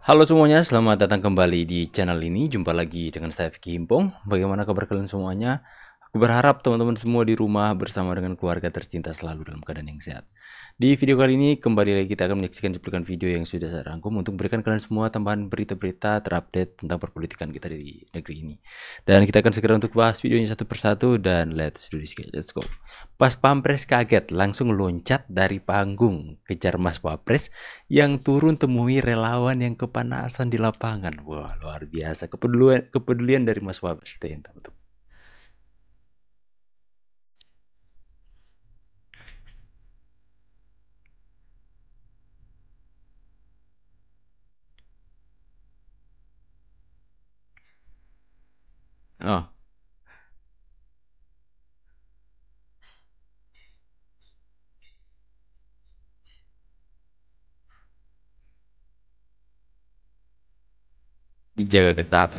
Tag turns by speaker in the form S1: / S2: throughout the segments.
S1: Halo semuanya, selamat datang kembali di channel ini. Jumpa lagi dengan saya Vicky Himpong. Bagaimana kabar kalian semuanya? Aku berharap teman-teman semua di rumah bersama dengan keluarga tercinta selalu dalam keadaan yang sehat. Di video kali ini kembali lagi kita akan menyaksikan cuplikan video yang sudah saya rangkum untuk memberikan kalian semua tambahan berita-berita terupdate tentang perpolitikan kita di negeri ini. Dan kita akan segera untuk bahas videonya satu persatu dan let's do this guys, let's go. Pas Pampres kaget langsung loncat dari panggung kejar Mas Wapres yang turun temui relawan yang kepanasan di lapangan. Wah, luar biasa kepedulian dari Mas Wapres itu yang teman-teman. Oh, dijaga ketat.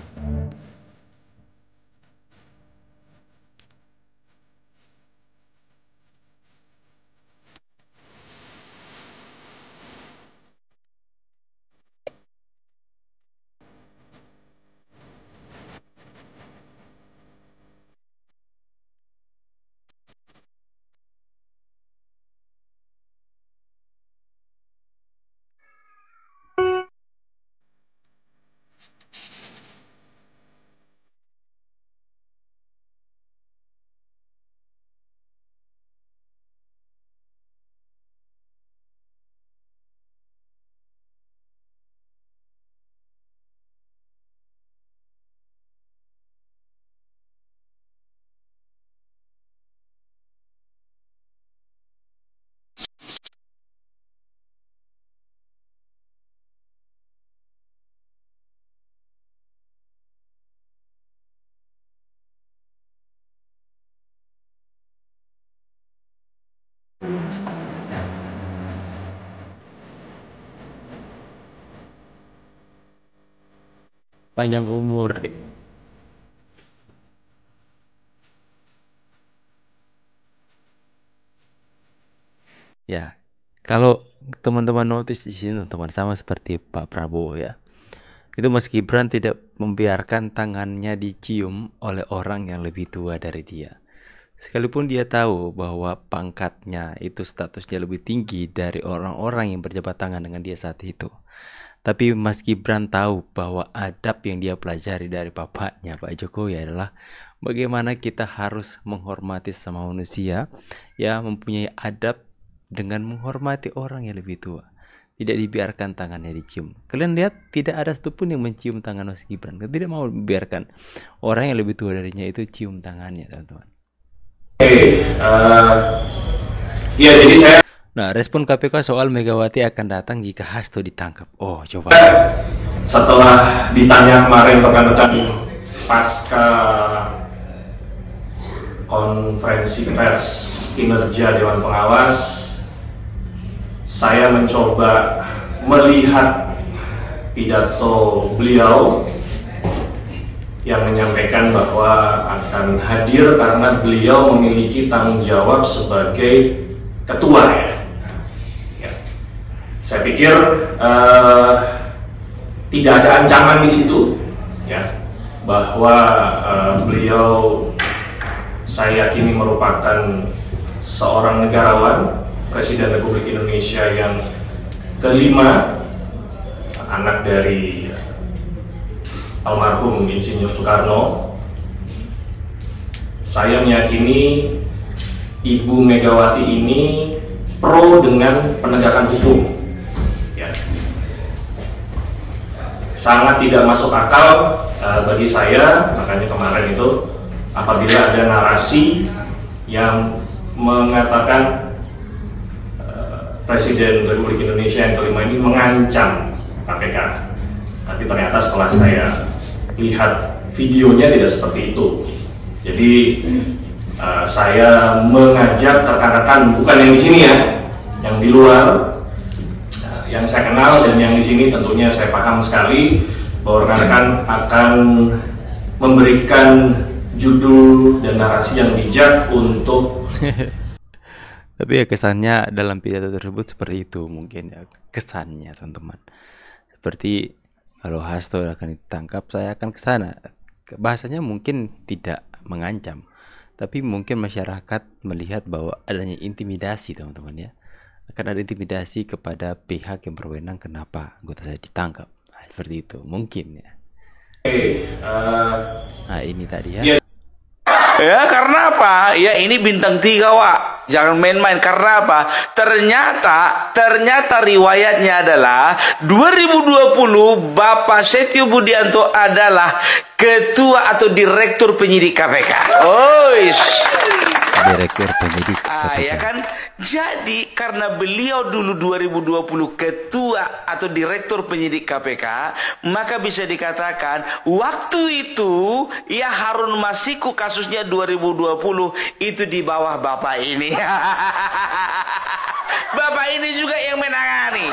S1: Panjang umur. Ya, kalau teman-teman notice di sini teman sama seperti Pak Prabowo ya. Itu Mas Gibran tidak membiarkan tangannya dicium oleh orang yang lebih tua dari dia. Sekalipun dia tahu bahwa pangkatnya itu statusnya lebih tinggi dari orang-orang yang berjabat tangan dengan dia saat itu. Tapi Mas Gibran tahu bahwa adab yang dia pelajari dari bapaknya Pak Jokowi adalah bagaimana kita harus menghormati sama manusia, ya mempunyai adab dengan menghormati orang yang lebih tua. Tidak dibiarkan tangannya dicium. Kalian lihat tidak ada satupun yang mencium tangan Mas Gibran. Dia tidak mau membiarkan orang yang lebih tua darinya itu cium tangannya, teman-teman.
S2: Ya, jadi saya
S1: Nah, respon KPK soal Megawati akan datang jika Hasto ditangkap. Oh, coba.
S2: setelah ditanya kemarin rekan-rekan pasca konferensi pers kinerja Dewan Pengawas, saya mencoba melihat pidato beliau yang menyampaikan bahwa akan hadir karena beliau memiliki tanggung jawab sebagai ketua ya. Saya pikir tidak ada ancaman di situ, ya, bahwa beliau saya yakini merupakan seorang negarawan, Presiden Republik Indonesia yang kelima, anak dari almarhum Insinyur Soekarno. Saya meyakini Ibu Megawati ini pro dengan penegakan hukum. Sangat tidak masuk akal bagi saya, makanya kemarin itu apabila ada narasi yang mengatakan Presiden Republik Indonesia yang kelima ini mengancam KPK, tapi ternyata setelah saya lihat videonya tidak seperti itu. Jadi saya mengajak rekan-rekan, bukan yang di sini ya, yang di luar, yang saya kenal dan yang di sini tentunya saya paham sekali bahwa rekan-rekan akan memberikan judul dan narasi yang bijak untuk
S1: Tapi ya kesannya dalam pidato tersebut seperti itu mungkin ya kesannya teman-teman. Seperti Kalau Hasto akan ditangkap, saya akan ke sana. Bahasanya mungkin tidak mengancam, tapi mungkin masyarakat melihat bahwa adanya intimidasi, teman-teman ya. Akan ada intimidasi kepada pihak yang berwenang, kenapa anggota saya ditangkap. Nah, seperti itu mungkin ya. Nah ini tadi ya.
S3: Ya karena apa? Ya ini bintang 3 Wak. Jangan main-main. Karena apa? Ternyata riwayatnya adalah 2020 Bapak Setio Budianto adalah ketua atau direktur penyidik KPK.
S1: Direktur penyidik KPK.
S3: Ya kan? Jadi karena beliau dulu 2020 ketua atau direktur penyidik KPK, maka bisa dikatakan waktu itu ya Harun Masiku kasusnya 2020 itu di bawah Bapak ini. Bapak ini juga yang menangani.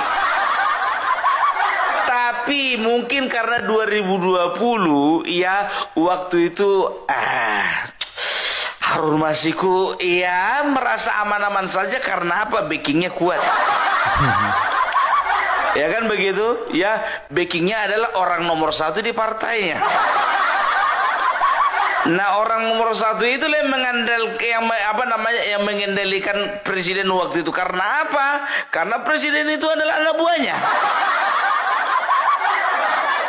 S3: Tapi mungkin karena 2020 ya waktu itu Harun Masiku ya merasa aman-aman saja karena apa? Backingnya kuat. Ya kan begitu? Ya backingnya adalah orang nomor 1 di partainya. Nah orang nomor 1 itu yang yang mengendalikan presiden waktu itu. Karena apa? Karena presiden itu adalah anak buahnya.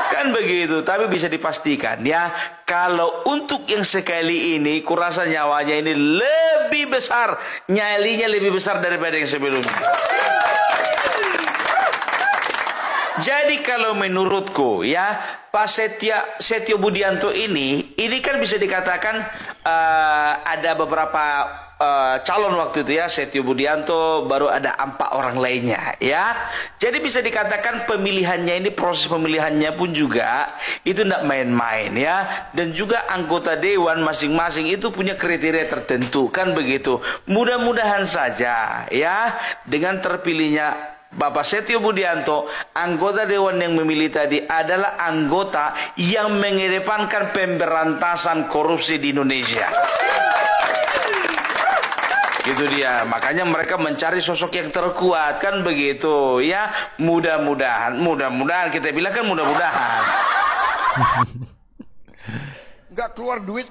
S3: Kan begitu, tapi bisa dipastikan ya, kalau untuk yang sekali ini kurasa nyawanya ini lebih besar, nyalinya lebih besar daripada yang sebelumnya. Jadi kalau menurutku ya Pak Setio Budianto ini kan bisa dikatakan ada beberapa calon waktu itu ya, Setio Budianto, baru ada 4 orang lainnya ya. Jadi bisa dikatakan pemilihannya ini, proses pemilihannya pun juga itu tidak main-main ya. Dan juga anggota dewan masing-masing itu punya kriteria tertentu kan begitu. Mudah-mudahan saja ya dengan terpilihnya Bapak Setio Budianto, anggota dewan yang memilih tadi adalah anggota yang mengedepankan pemberantasan korupsi di Indonesia. Itu dia, makanya mereka mencari sosok yang terkuat kan begitu ya. Mudah-mudahan kita bilang kan mudah-mudahan.
S4: Nggak keluar duit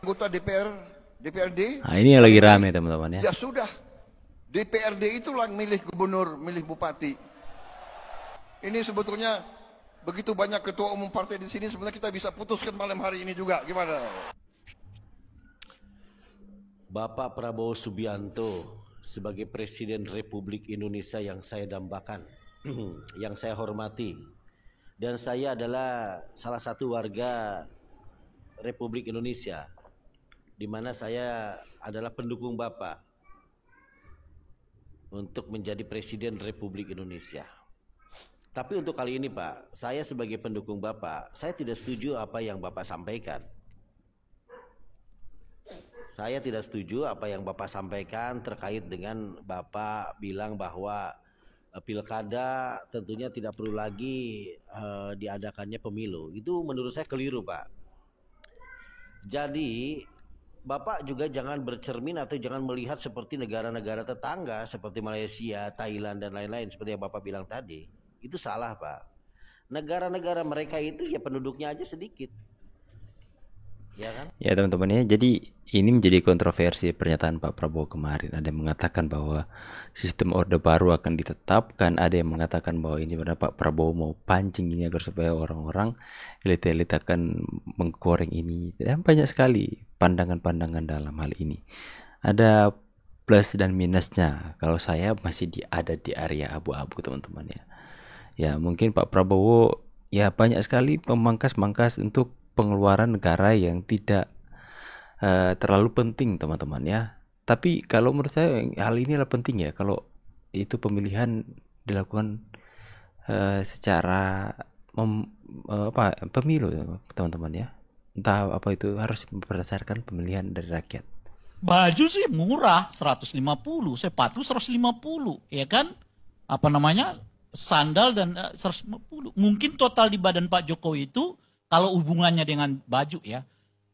S4: anggota DPRD.
S1: Nah ini yang lagi rame teman-teman ya.
S4: Ya sudah, DPRD itulah milih gubernur, milih bupati. Ini sebetulnya begitu banyak ketua umum partai di sini, sebenarnya kita bisa putuskan malam hari ini juga. Gimana?
S5: Bapak Prabowo Subianto sebagai Presiden Republik Indonesia yang saya dambakan, yang saya hormati, dan saya adalah salah satu warga Republik Indonesia, di mana saya adalah pendukung Bapak untuk menjadi Presiden Republik Indonesia. Tapi untuk kali ini Pak, saya sebagai pendukung Bapak, saya tidak setuju apa yang Bapak sampaikan. Saya tidak setuju apa yang Bapak sampaikan terkait dengan Bapak bilang bahwa pilkada tentunya tidak perlu lagi diadakannya pemilu. Itu menurut saya keliru Pak. Jadi Bapak juga jangan bercermin atau jangan melihat seperti negara-negara tetangga seperti Malaysia, Thailand dan lain-lain seperti yang Bapak bilang tadi. Itu salah Pak. Negara-negara mereka itu ya penduduknya aja sedikit. Ya kan?
S1: Ya teman-teman ya, jadi ini menjadi kontroversi pernyataan Pak Prabowo kemarin. Ada yang mengatakan bahwa sistem orde baru akan ditetapkan, ada yang mengatakan bahwa ini benar Pak Prabowo mau pancing ini agar supaya orang-orang elit-elit akan menggoreng ini. Dan banyak sekali pandangan-pandangan dalam hal ini. Ada plus dan minusnya. Kalau saya masih ada di area abu-abu teman-teman ya. Ya mungkin Pak Prabowo ya banyak sekali memangkas-mangkas untuk pengeluaran negara yang tidak terlalu penting teman-teman ya. Tapi kalau menurut saya hal ini adalah penting ya, kalau itu pemilihan dilakukan secara pemilu teman-teman ya. Entah apa itu harus berdasarkan pemilihan dari rakyat.
S6: Baju sih murah 150, sepatu 150 ya kan? Apa namanya? Sandal dan 150. Mungkin total di badan Pak Jokowi itu kalau hubungannya dengan baju ya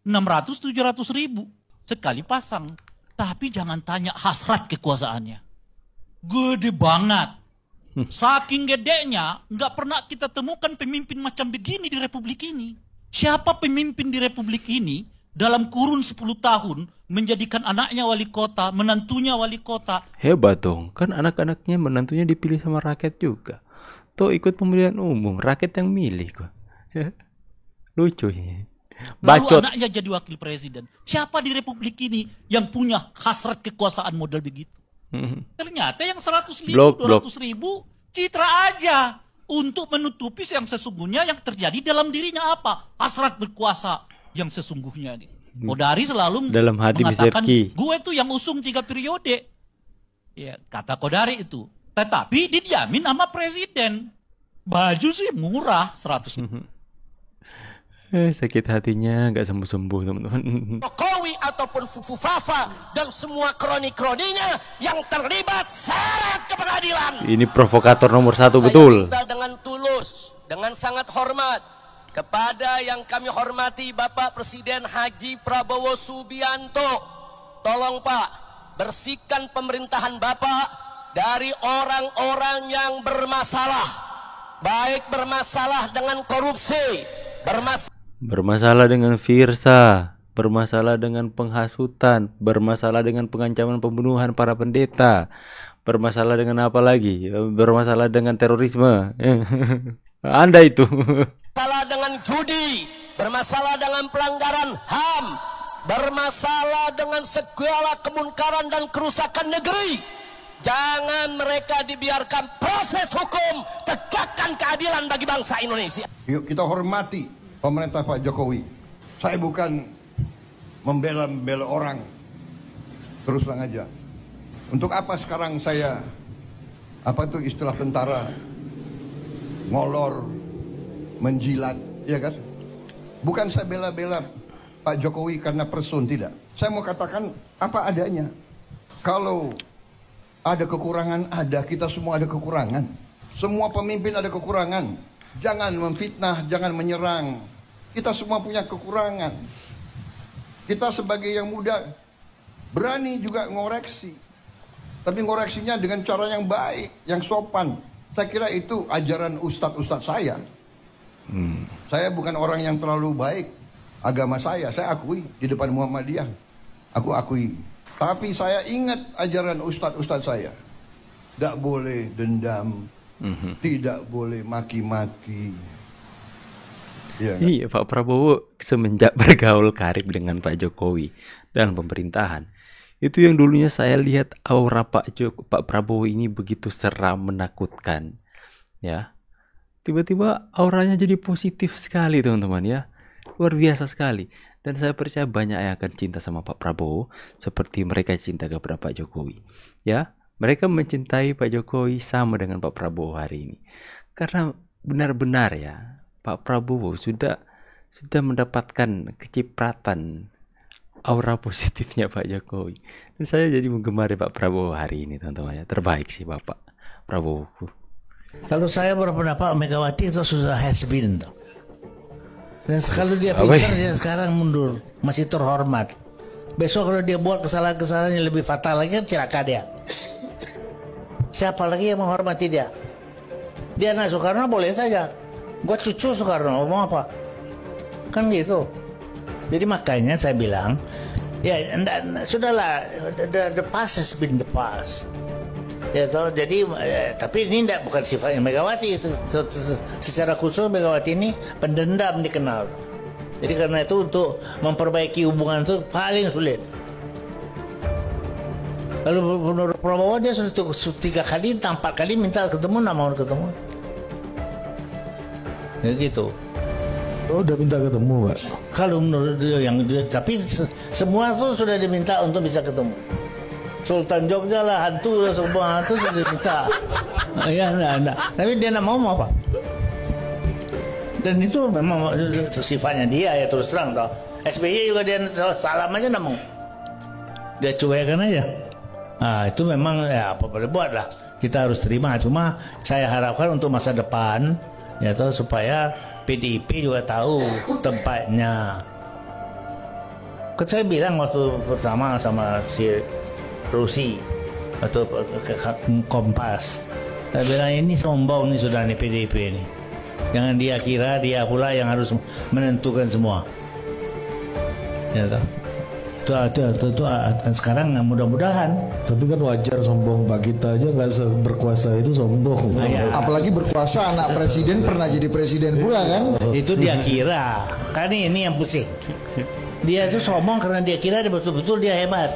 S6: 600-700 ribu sekali pasang. Tapi jangan tanya hasrat kekuasaannya. Gede banget. Saking gedenya, nggak pernah kita temukan pemimpin macam begini di Republik ini. Siapa pemimpin di Republik ini dalam kurun 10 tahun menjadikan anaknya wali kota, menantunya wali kota?
S1: Hebat dong, kan anak-anaknya menantunya dipilih sama rakyat juga. Tuh ikut pemilihan umum, rakyat yang milih kok. Lucu ini.
S6: Lalu anaknya jadi wakil presiden. Siapa di Republik ini yang punya hasrat kekuasaan model begitu? Ternyata yang 100 ribu, 200 ribu citra aja untuk menutupi yang sesungguhnya yang terjadi dalam dirinya apa? Hasrat berkuasa yang sesungguhnya. Kodari selalu
S1: dalam hati
S6: mengatakan,
S1: Miserki,
S6: gue tuh yang usung 3 periode. Ya, kata Kodari itu. Tetapi didiamin sama presiden. Baju sih murah, 100.
S1: Sakit hatinya nggak sembuh-sembuh teman-teman.
S7: Jokowi ataupun Fufufafa dan semua kroni-kroninya yang terlibat seret ke pengadilan.
S1: Ini provokator nomor 1 betul.
S7: Saya dengan tulus, dengan sangat hormat kepada yang kami hormati Bapak Presiden Haji Prabowo Subianto. Tolong Pak, bersihkan pemerintahan Bapak dari orang-orang yang bermasalah. Baik bermasalah dengan korupsi,
S1: bermasalah dengan Firsa, bermasalah dengan penghasutan, bermasalah dengan pengancaman pembunuhan para pendeta, bermasalah dengan apa lagi? Bermasalah dengan terorisme. Anda itu.
S7: Bermasalah dengan judi, bermasalah dengan pelanggaran HAM, bermasalah dengan segala kemungkaran dan kerusakan negeri. Jangan mereka dibiarkan, proses hukum, tegakkan keadilan bagi bangsa Indonesia.
S4: Yuk kita hormati pemerintah Pak Jokowi. Saya bukan membela orang, terus terang aja. Untuk apa sekarang saya, apa itu istilah tentara, ngolor, menjilat, ya kan? Bukan saya bela-bela Pak Jokowi karena person, tidak. Saya mau katakan apa adanya. Kalau ada kekurangan, kita semua ada kekurangan. Semua pemimpin ada kekurangan. Jangan memfitnah, jangan menyerang. Kita semua punya kekurangan. Kita sebagai yang muda berani juga ngoreksi. Tapi ngoreksinya dengan cara yang baik, yang sopan. Saya kira itu ajaran ustadz-ustadz saya. Saya bukan orang yang terlalu baik. Agama saya akui di depan Muhammadiyah. Aku akui. Tapi saya ingat ajaran ustadz-ustadz saya. Tidak boleh dendam, tidak boleh maki-maki. Ya,
S1: iya, Pak Prabowo semenjak bergaul karib dengan Pak Jokowi dan pemerintahan, itu yang dulunya saya lihat aura Pak Prabowo ini begitu seram, menakutkan. Ya, tiba-tiba auranya jadi positif sekali teman-teman ya. Luar biasa sekali. Dan saya percaya banyak yang akan cinta sama Pak Prabowo seperti mereka cinta kepada Pak Jokowi. Ya, mereka mencintai Pak Jokowi sama dengan Pak Prabowo hari ini. Karena benar-benar ya, Pak Prabowo sudah mendapatkan kecipratan aura positifnya Pak Jokowi. Dan saya jadi menggemari Pak Prabowo hari ini teman-teman ya. Terbaik sih Bapak Prabowo.
S8: Kalau saya berpendapat Megawati itu sudah has been. Dan kalau dia pintar, dia sekarang mundur, masih terhormat. Besok kalau dia buat kesalahan-kesalahan yang lebih fatal lagi, kan celaka dia. Siapa lagi yang menghormati dia? Dia anak Soekarno boleh saja. Gua cucu Soekarno, mau apa? Kan gitu. Jadi makanya saya bilang, ya sudahlah, the past has been the past. Ya toh, jadi tapi ini bukan sifatnya Megawati. Secara khusus Megawati ini pendendam dikenal. Jadi karena itu untuk memperbaiki hubungan itu paling sulit. Lalu menurut Prabowo dia sudah 3 kali, 4 kali minta ketemu, nggak mau ketemu. Ya gitu.
S9: Oh, udah minta ketemu, Pak.
S8: Kalau menurut dia tapi semua itu sudah diminta untuk bisa ketemu. Sultan Jogja lah, hantu semua hantu sudah minta. Ya, enggak. Tapi dia nak mau apa? Dan itu memang sifatnya dia ya, terus terang toh. SBY juga dia salam aja nak mau. Dia cuekan aja. Nah, itu memang ya apa boleh buat lah. Kita harus terima. Cuma saya harapkan untuk masa depan ya toh, supaya PDIP juga tahu tempatnya. Kan saya bilang waktu pertama sama si Rusi atau Kompas, Saya bilang ini sombong nih sudah nih PDIP ini. Jangan dia kira dia pula yang harus menentukan semua. Ya toh. Itu sekarang mudah-mudahan.
S9: Tapi kan wajar sombong, Pak. Kita aja nggak berkuasa itu sombong.
S10: Apalagi berkuasa anak presiden pernah jadi presiden pula kan.
S8: Itu dia kira. Kan ini yang pusing. Dia itu sombong karena dia kira dia betul-betul dia hebat.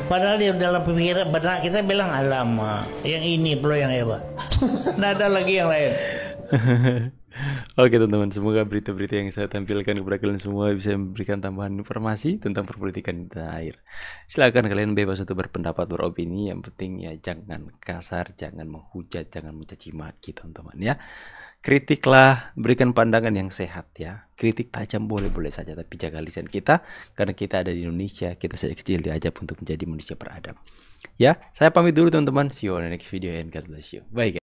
S8: Padahal dia dalam pemikiran benak kita bilang alamak, yang ini pula yang hebat. Nggak ada lagi yang lain.
S1: Oke teman-teman, semoga berita-berita yang saya tampilkan kepada kalian semua bisa memberikan tambahan informasi tentang perpolitikan di tanah air. Silakan kalian bebas untuk berpendapat, beropini. Yang penting ya jangan kasar, jangan menghujat, jangan mencaci maki teman-teman ya. Kritiklah, berikan pandangan yang sehat ya. Kritik tajam boleh-boleh saja, tapi jaga lisan kita. Karena kita ada di Indonesia, kita sejak kecil diajak untuk menjadi manusia beradab. Ya, saya pamit dulu teman-teman. See you on the next video and God bless you. Bye guys.